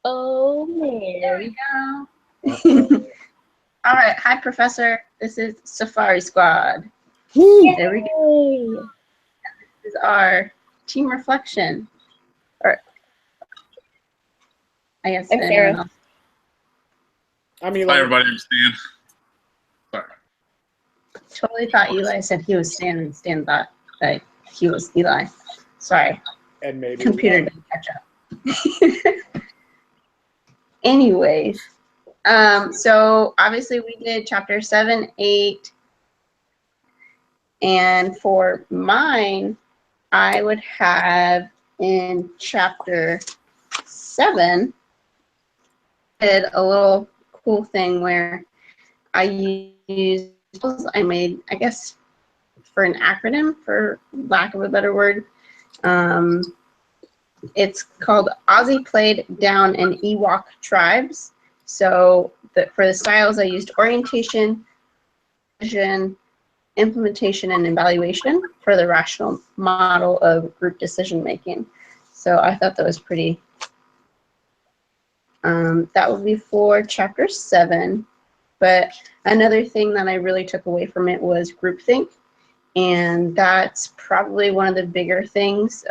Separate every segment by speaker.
Speaker 1: Oh,
Speaker 2: There
Speaker 1: man.
Speaker 2: we go. All right. Hi, Professor. This is Safari Squad.
Speaker 1: Yay!
Speaker 2: There we go. This is our team reflection. Or, I guess
Speaker 1: I'm
Speaker 2: anyone
Speaker 1: Sarah.
Speaker 2: else.
Speaker 3: I'm Eli.
Speaker 4: Hi, everybody. I'm Stan. Sorry.
Speaker 2: Totally thought Eli said he was Stan, and Stan thought that he was Eli. Sorry.
Speaker 3: And maybe
Speaker 2: Computer didn't catch up. Anyways, so obviously we did chapter 7, 8, and for mine, I would have in chapter 7 did a little cool thing where I made, I guess, for an acronym, for lack of a better word. It's called Aussie Played Down in Ewok Tribes. So for the styles, I used orientation, vision, implementation, and evaluation for the rational model of group decision making. So I thought that was pretty. That would be for chapter 7. But another thing that I really took away from it was groupthink. And that's probably one of the bigger things,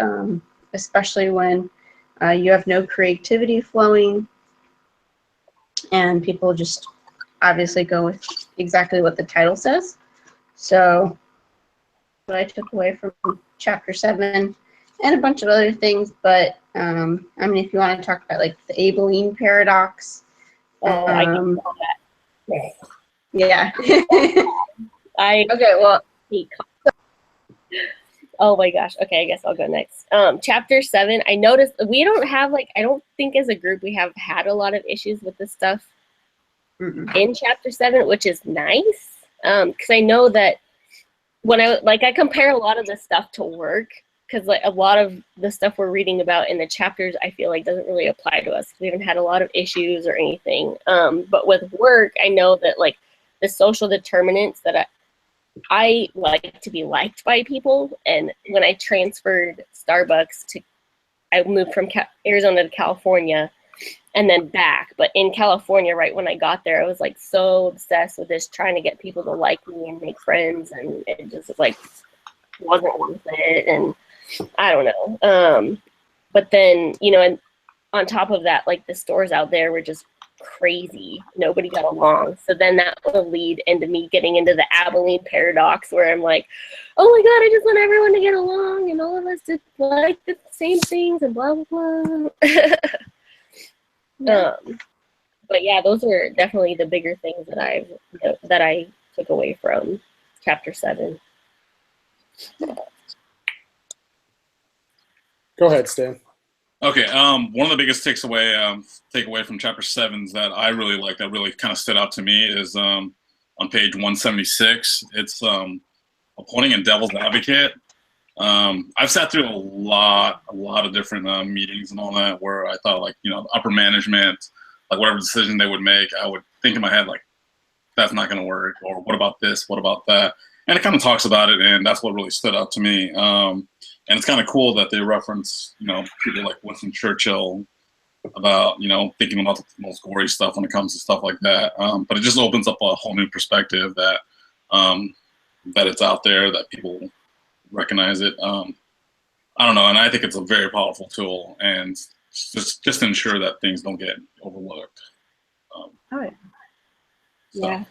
Speaker 2: especially when you have no creativity flowing and people just obviously go with exactly what the title says. So what I took away from chapter 7 and a bunch of other things, but I mean, if you want to talk about like the Abilene paradox.
Speaker 1: I can call that.
Speaker 2: Yeah.
Speaker 1: I
Speaker 2: Okay, well.
Speaker 1: Oh my gosh. Okay, I guess I'll go next. Chapter 7, I noticed we don't have I don't think as a group we have had a lot of issues with this stuff in chapter 7, which is nice. Because I know that when I compare a lot of the stuff to work, because a lot of the stuff we're reading about in the chapters, I feel like doesn't really apply to us. We haven't had a lot of issues or anything. But with work, I know that the social determinants that I like to be liked by people, and when I transferred Starbucks I moved from Arizona to California and then back. But in California, right when I got there, I was so obsessed with this, trying to get people to like me and make friends, and it just wasn't worth it. And I don't know. But then, and on top of that, the stores out there were just crazy. Nobody got along. So then that will lead into me getting into the Abilene paradox, where I'm like, oh my God, I just want everyone to get along and all of us to like the same things and blah, blah, blah.
Speaker 2: Yeah.
Speaker 1: But yeah, those are definitely the bigger things that I took away from chapter 7.
Speaker 3: Go ahead, Stan.
Speaker 4: Okay. One of the biggest takeaway from chapter 7 that I really like, that really kind of stood out to me, is on page 176. It's appointing a devil's advocate. I've sat through a lot of different meetings and all that, where I thought upper management, whatever decision they would make, I would think in my head that's not going to work, or what about this, what about that, and it kind of talks about it, and that's what really stood out to me. And it's kind of cool that they reference people like Winston Churchill about thinking about the most gory stuff when it comes to stuff like that. But it just opens up a whole new perspective that it's out there, that people recognize it. I don't know, and I think it's a very powerful tool, and just to ensure that things don't get overlooked.
Speaker 1: Yeah.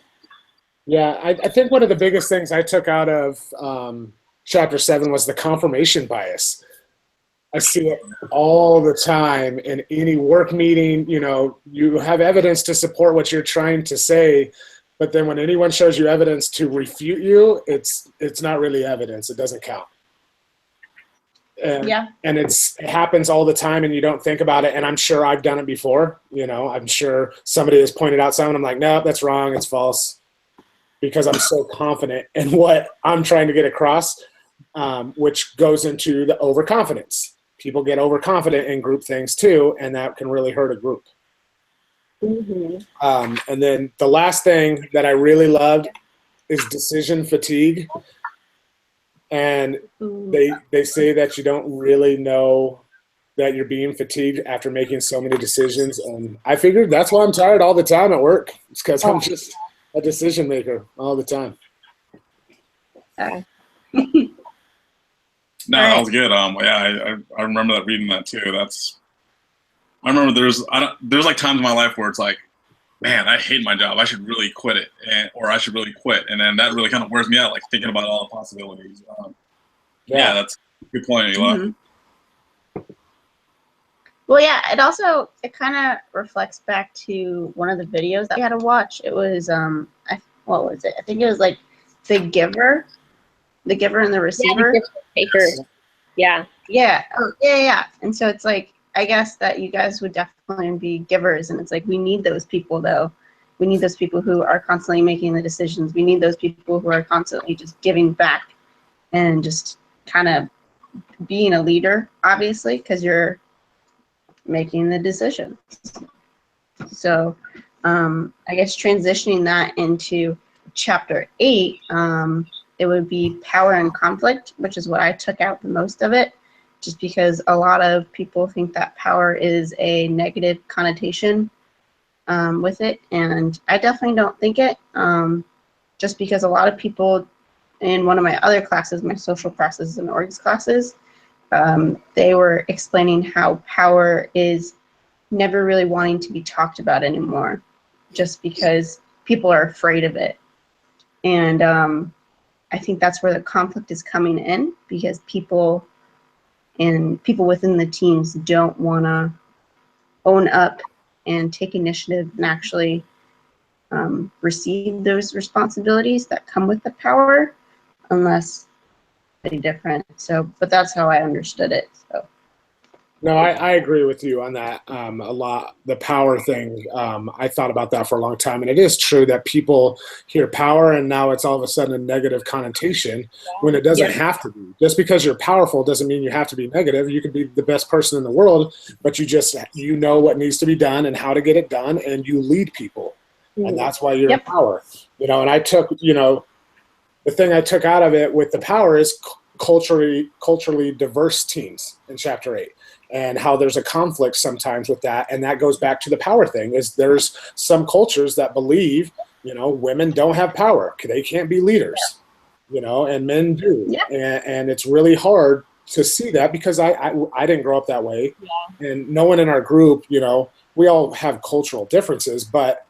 Speaker 3: Yeah, I think one of the biggest things I took out of chapter 7 was the confirmation bias. I see it all the time in any work meeting. You have evidence to support what you're trying to say, but then when anyone shows you evidence to refute you, it's not really evidence. It doesn't count. And it happens all the time, and you don't think about it. And I'm sure I've done it before. I'm sure somebody has pointed out something. I'm like, no, that's wrong. It's false. Because I'm so confident in what I'm trying to get across, which goes into the overconfidence. People get overconfident in group things too, and that can really hurt a group.
Speaker 1: Mm-hmm.
Speaker 3: And then the last thing that I really loved is decision fatigue. And they say that you don't really know that you're being fatigued after making so many decisions. And I figured that's why I'm tired all the time at work. It's because I'm just a decision maker all the time.
Speaker 4: No, that was good. Yeah, I remember that reading that too. I remember there's like times in my life where it's like, man, I hate my job. I should really quit it, or I should really quit. And then that really kind of wears me out, like thinking about all the possibilities. Yeah, that's a good point, Eli.
Speaker 2: Mm-hmm. Well, yeah, it kind of reflects back to one of the videos that we had to watch. It was, what was it? I think it was like the giver and the receiver.
Speaker 1: Yeah.
Speaker 2: Yeah. Oh, yeah. And so it's like, I guess that you guys would definitely be givers, and it's like we need those people though. We need those people who are constantly making the decisions. We need those people who are constantly just giving back and just kind of being a leader, obviously, because you're making the decisions. So I guess transitioning that into chapter 8, it would be power and conflict, which is what I took out the most of it, just because a lot of people think that power is a negative connotation with it, and I definitely don't think it, just because a lot of people in one of my other classes, my social classes and orgs classes, they were explaining how power is never really wanting to be talked about anymore, just because people are afraid of it. And I think that's where the conflict is coming in, because people within the teams don't want to own up and take initiative and actually receive those responsibilities that come with the power, unless it's different. So, but that's how I understood it. So.
Speaker 3: No, I agree with you on that a lot. The power thing, I thought about that for a long time. And it is true that people hear power and now it's all of a sudden a negative connotation when it doesn't have to be. Just because you're powerful doesn't mean you have to be negative. You could be the best person in the world, but you know what needs to be done and how to get it done, and you lead people. And that's why you're in power. And I took, the thing I took out of it with the power is culturally diverse teams in chapter 8. And how there's a conflict sometimes with that. And that goes back to the power thing, is there's some cultures that believe, women don't have power. They can't be leaders, and men do. Yeah. And it's really hard to see that, because I didn't grow up that way. Yeah. And no one in our group, we all have cultural differences, but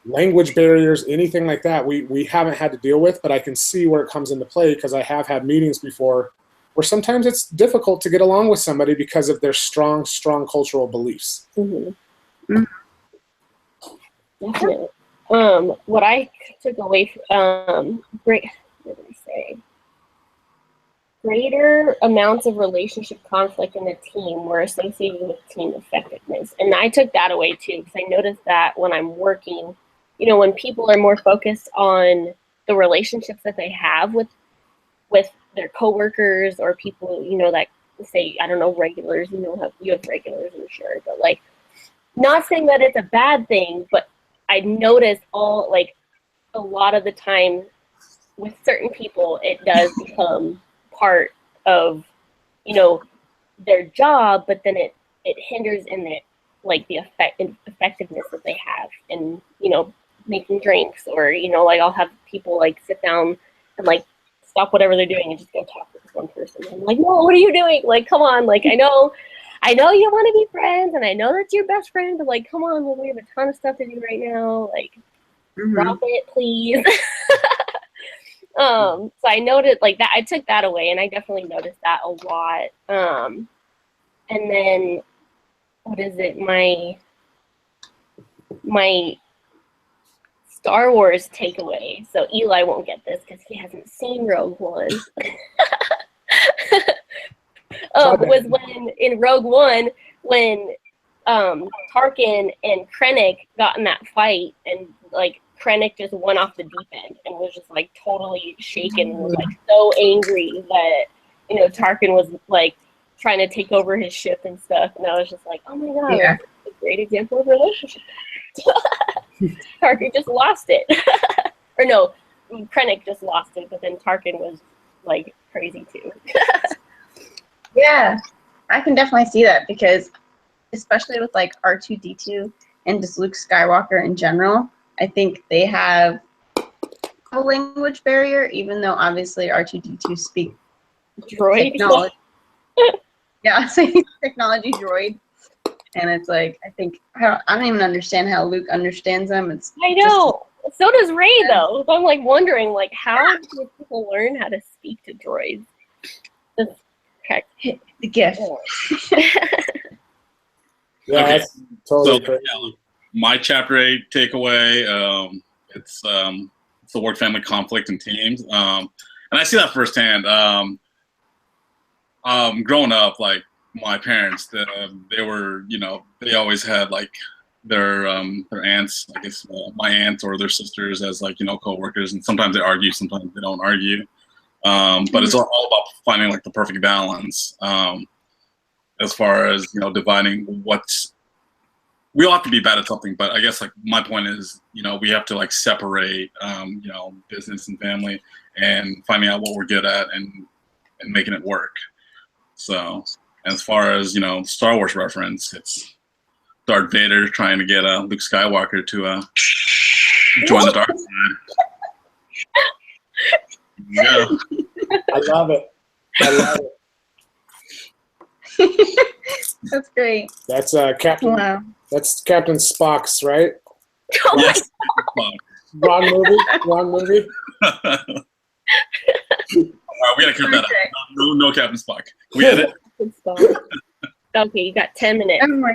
Speaker 3: language barriers, anything like that, we haven't had to deal with. But I can see where it comes into play, because I have had meetings before where sometimes it's difficult to get along with somebody because of their strong cultural beliefs.
Speaker 1: Mm-hmm. Definitely. What I took away from greater amounts of relationship conflict in the team were associated with team effectiveness. And I took that away too, because I noticed that when I'm working, when people are more focused on the relationships that they have with their coworkers or people, that say, I don't know, regulars, you have regulars, I'm sure, but like, not saying that it's a bad thing, but I noticed a lot of the time with certain people, it does become part of, their job, but then it hinders in the effectiveness that they have in, making drinks, or, I'll have people sit down and stop whatever they're doing and just go talk to this one person. I'm like, no, what are you doing? Come on. I know you want to be friends, and I know that's your best friend, but come on, we have a ton of stuff to do right now. Drop it, please. So I noted that. I took that away, and I definitely noticed that a lot. And then what is it? My Star Wars takeaway. So Eli won't get this because he hasn't seen Rogue One. Was when in Rogue One, when Tarkin and Krennic got in that fight, and Krennic just went off the deep end and was just totally shaken, and was so angry that Tarkin was trying to take over his ship and stuff, and I was just like, oh my god, that's a great example of relationship. Tarkin just lost it. Or no, Krennic just lost it, but then Tarkin was crazy too.
Speaker 2: Yeah. I can definitely see that, because especially with like R2-D2 and just Luke Skywalker in general, I think they have a language barrier, even though obviously R2-D2 speak
Speaker 1: Droid.
Speaker 2: technology. Yeah, so he's a technology droid. And it's like, I think, I don't even understand how Luke understands them. It's
Speaker 1: I know. So does Ray, though. So I'm like wondering, like, how do people learn how to speak to droids?
Speaker 2: just the gift.
Speaker 3: Yeah,
Speaker 4: Okay.
Speaker 3: that's totally
Speaker 4: So,
Speaker 3: crazy.
Speaker 4: yeah, my chapter 8 takeaway, it's the word family conflict in teams. And I see that firsthand. Growing up, like my parents, they were, they always had like their aunts, I guess my aunt or their sisters as like, coworkers, and sometimes they argue, sometimes they don't argue. But it's all about finding like the perfect balance. As far as dividing we all have to be bad at something, but I guess like my point is we have to like separate business and family, and finding out what we're good at and making it work. So as far as Star Wars reference, it's Darth Vader trying to get Luke Skywalker to join the dark side. Yeah.
Speaker 3: I love it. I love it.
Speaker 2: That's great.
Speaker 3: That's Captain.
Speaker 2: Wow.
Speaker 3: That's Captain Spock's, right?
Speaker 4: Yes.
Speaker 3: Wrong movie. Wrong movie.
Speaker 4: All right, we gotta cut that out. No Captain Spock. We had it.
Speaker 1: Okay, you got 10 minutes.
Speaker 2: Oh my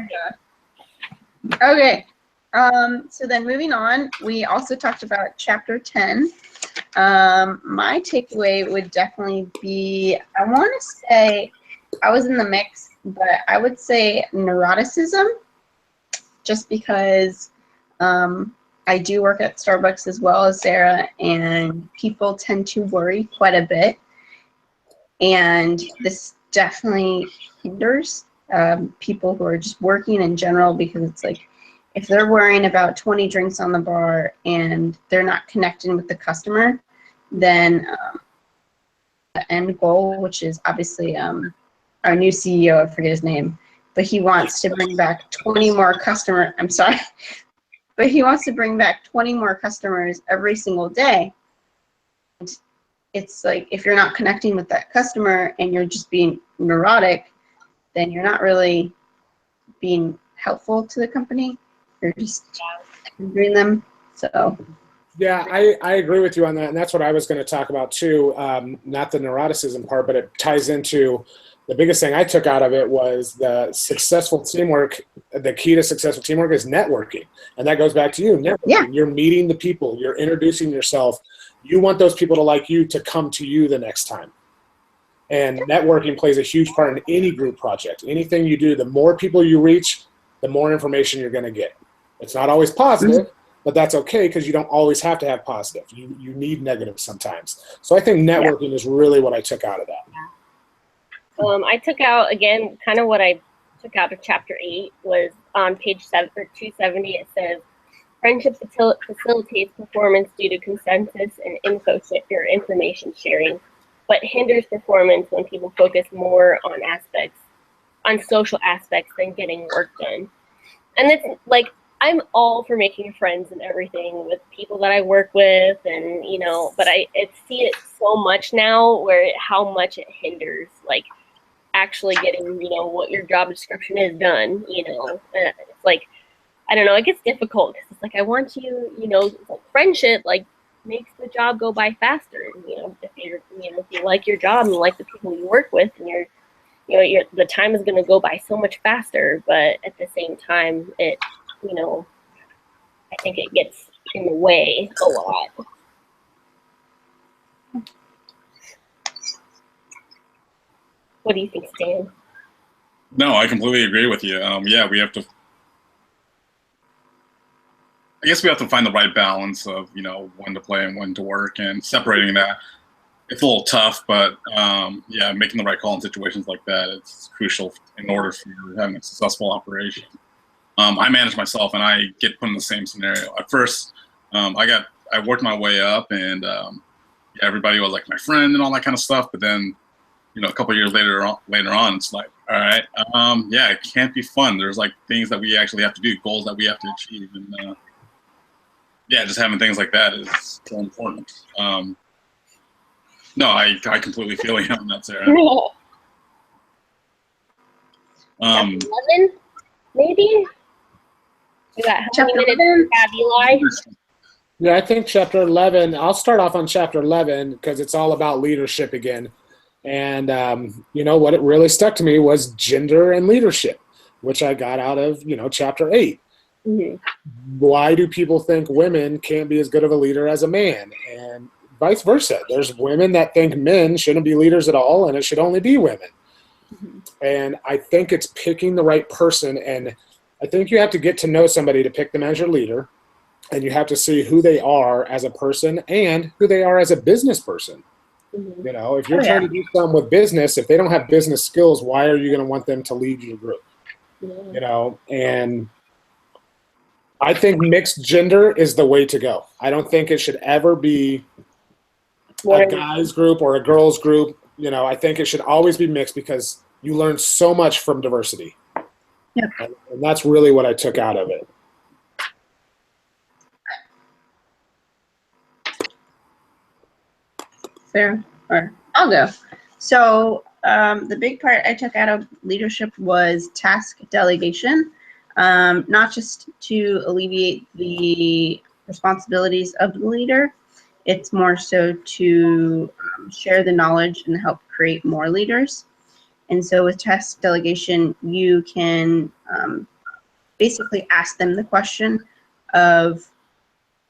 Speaker 2: god. Okay. So then moving on, we also talked about chapter 10. My takeaway would definitely be, I want to say, I was in the mix, but I would say neuroticism, just because I do work at Starbucks as well as Sarah, and people tend to worry quite a bit. And this definitely hinders people who are just working in general, because it's like, if they're worrying about 20 drinks on the bar and they're not connecting with the customer, then the end goal, which is obviously our new CEO, I forget his name, but he wants to bring back 20 more customers. I'm sorry. But he wants to bring back 20 more customers every single day. And it's like, if you're not connecting with that customer and you're just being neurotic, then you're not really being helpful to the company. You're just hindering them. So
Speaker 3: Yeah, I agree with you on that, and that's what I was going to talk about too. Not the neuroticism part, but it ties into the biggest thing I took out of it was the successful teamwork. The key to successful teamwork is networking, and that goes back to you. Networking.
Speaker 2: Yeah.
Speaker 3: You're meeting the people. You're introducing yourself. You want those people to like you, to come to you the next time. And networking plays a huge part in any group project. Anything you do, the more people you reach, the more information you're going to get. It's not always positive, but that's okay, because you don't always have to have positive. You need negative sometimes. So I think networking is really what I took out of that.
Speaker 1: I took out, again, kind of what I took out of chapter 8 was on page 270. It says, friendship facilitates performance due to consensus and information sharing, but hinders performance when people focus more on social aspects than getting work done. And it's like, I'm all for making friends and everything with people that I work with, and but I see it so much now how much it hinders like actually getting what your job description is done. It's like, I don't know, it gets difficult because it's like, I want you, like friendship like makes the job go by faster. If you like your job and you like the people you work with, and the time is going to go by so much faster. But at the same time, it I think it gets in the way a lot. What do you think, Stan?
Speaker 4: No, I completely agree with you. Yeah, we have to. I guess we have to find the right balance of when to play and when to work, and separating that. It's a little tough, but yeah, making the right call in situations like that is crucial in order for having a successful operation. I manage myself, and I get put in the same scenario. At first, I worked my way up, and everybody was like my friend and all that kind of stuff. But then, a couple of years later on, it's like, all right, yeah, it can't be fun. There's like things that we actually have to do, goals that we have to achieve, and yeah, just having things like that is so important. No, I completely feel you on that, Sarah.
Speaker 1: Chapter 11, maybe? We got how many minutes to have, Eli?
Speaker 3: Yeah, I think chapter 11, I'll start off on chapter 11 because it's all about leadership again. And, what it really stuck to me was gender and leadership, which I got out of, chapter 8. Mm-hmm. Why do people think women can't be as good of a leader as a man? And vice versa. There's women that think men shouldn't be leaders at all, and it should only be women. Mm-hmm. And I think it's picking the right person. And I think you have to get to know somebody to pick them as your leader. And you have to see who they are as a person and who they are as a business person. Mm-hmm. If you're trying to do something with business, if they don't have business skills, why are you going to want them to lead your group? Yeah. And I think mixed gender is the way to go. I don't think it should ever be a guy's group or a girl's group. I think it should always be mixed because you learn so much from diversity. Yeah. And that's really what I took out of it.
Speaker 2: Sarah, or I'll go. So the big part I took out of leadership was task delegation, not just to alleviate the responsibilities of the leader. It's more so to share the knowledge and help create more leaders. And so with task delegation, you can basically ask them the question of,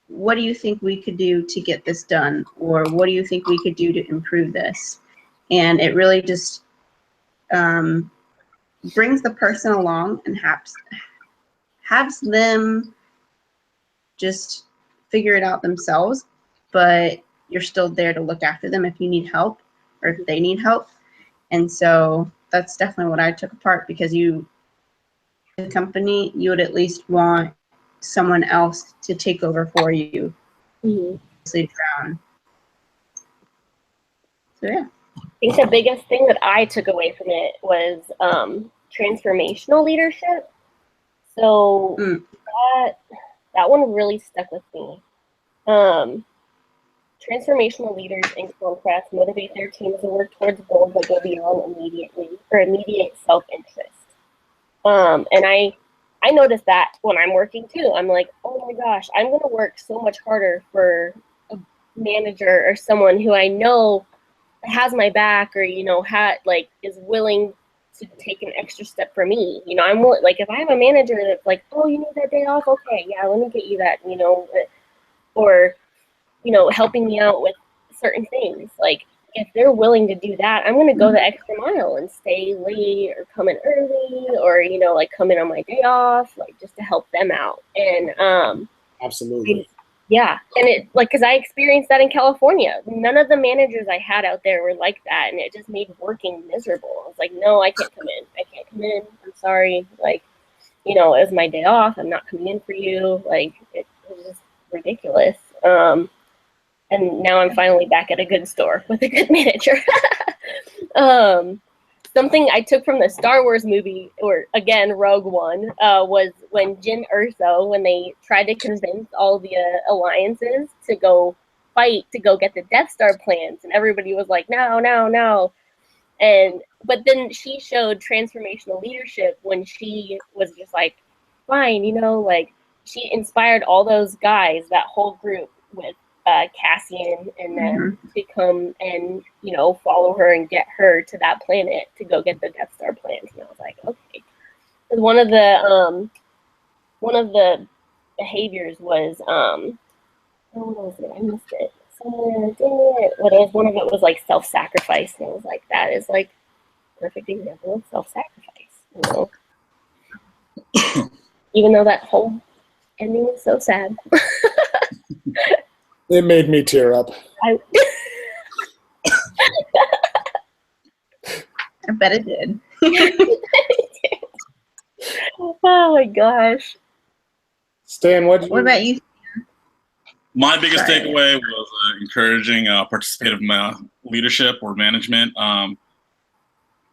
Speaker 2: what do you think we could do to get this done? Or what do you think we could do to improve this? And it really just brings the person along and has them just figure it out themselves, but you're still there to look after them if you need help or if they need help. And so that's definitely what I took apart, because the company, you would at least want someone else to take over for you. Mm-hmm. So yeah.
Speaker 1: I think the biggest thing that I took away from it was transformational leadership. So that one really stuck with me. Transformational leaders, in contrast, motivate their teams to work towards goals that go beyond immediate self-interest. And I noticed that when I'm working too. I'm like, oh my gosh, I'm going to work so much harder for a manager or someone who I know has my back, or is willing to take an extra step for me. I'm like, if I have a manager that's like, oh, you need that day off, okay, yeah, let me get you that, or helping me out with certain things. Like, if they're willing to do that, I'm going to go the extra mile and stay late or come in early, or come in on my day off, just to help them out. And
Speaker 3: absolutely.
Speaker 1: Yeah, and it because I experienced that in California. None of the managers I had out there were like that, and it just made working miserable. I was like, no, I can't come in. I'm sorry. It was my day off. I'm not coming in for you. It was just ridiculous. And now I'm finally back at a good store with a good manager. Something I took from the Star Wars movie, or again, Rogue One, was when Jyn Erso, when they tried to convince all the alliances to go fight to go get the Death Star plans, and everybody was like, no, no, no. But then she showed transformational leadership when she was just like, fine, she inspired all those guys, that whole group with Cassian and them to come and follow her and get her to that planet to go get the Death Star plans. And I was like, okay. Because one of the behaviors was what was it? I missed it. One of it was like self-sacrifice, and I was like, that is like perfect example of self-sacrifice. Even though that whole ending is so sad.
Speaker 3: It made me tear up.
Speaker 2: I bet it did.
Speaker 1: Oh my gosh.
Speaker 3: Stan, what
Speaker 2: about you?
Speaker 4: My biggest takeaway was encouraging participative leadership or management.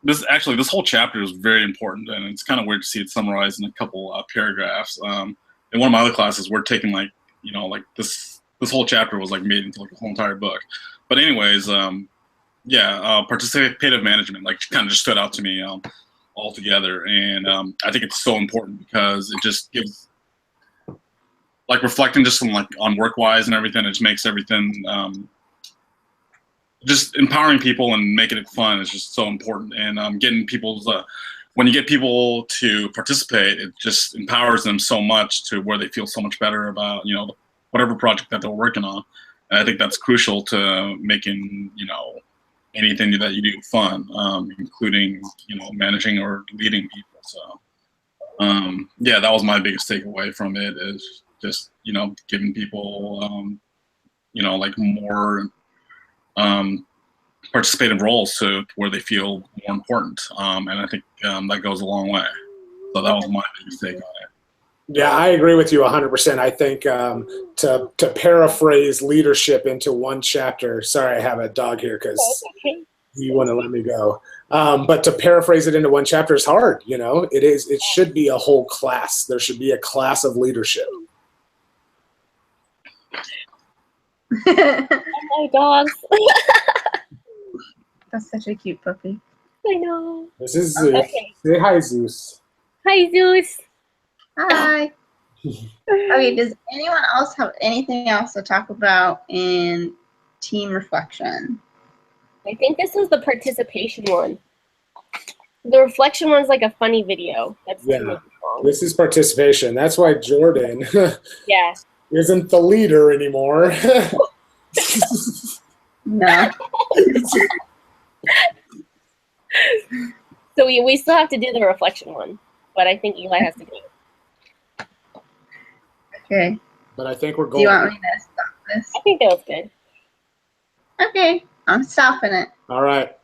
Speaker 4: this whole chapter is very important, and it's kind of weird to see it summarized in a couple paragraphs. In one of my other classes, we're taking like this whole chapter was like made into like a whole entire book. But anyways, participative management like kind of just stood out to me altogether, and I think it's so important because it just gives like reflecting just on work wise and everything. It just makes everything. Just empowering people and making it fun is just so important, and getting people's when you get people to participate, it just empowers them so much to where they feel so much better about whatever project that they're working on. And I think that's crucial to making anything that you do fun, including managing or leading people. So that was my biggest takeaway from it, is just giving people like more participative roles to where they feel more important, and I think that goes a long way. So that was my biggest take on it.
Speaker 3: Yeah, I agree with you 100%. I think to paraphrase leadership into one chapter. Sorry, I have a dog here because you want to let me go. But to paraphrase it into one chapter is hard. It is. It should be a whole class. There should be a class of leadership.
Speaker 1: Oh, dogs.
Speaker 2: That's such a cute puppy.
Speaker 1: I know.
Speaker 3: This is Zeus.
Speaker 1: Okay.
Speaker 3: Say hi, Zeus.
Speaker 1: Hi, Zeus.
Speaker 2: Hi. Okay, does anyone else have anything else to talk about in team reflection?
Speaker 1: I think this was the participation one. The reflection one's like a funny video. That's 2 minutes long.
Speaker 3: This is participation. That's why Jordan
Speaker 1: Yeah.
Speaker 3: isn't the leader anymore.
Speaker 2: No.
Speaker 1: So we still have to do the reflection one, but I think Eli has to do it.
Speaker 2: Okay.
Speaker 3: But I think we're
Speaker 2: Do
Speaker 3: going.
Speaker 2: you want me to stop this?
Speaker 1: I think that was good.
Speaker 2: Okay, I'm stopping it.
Speaker 3: All right.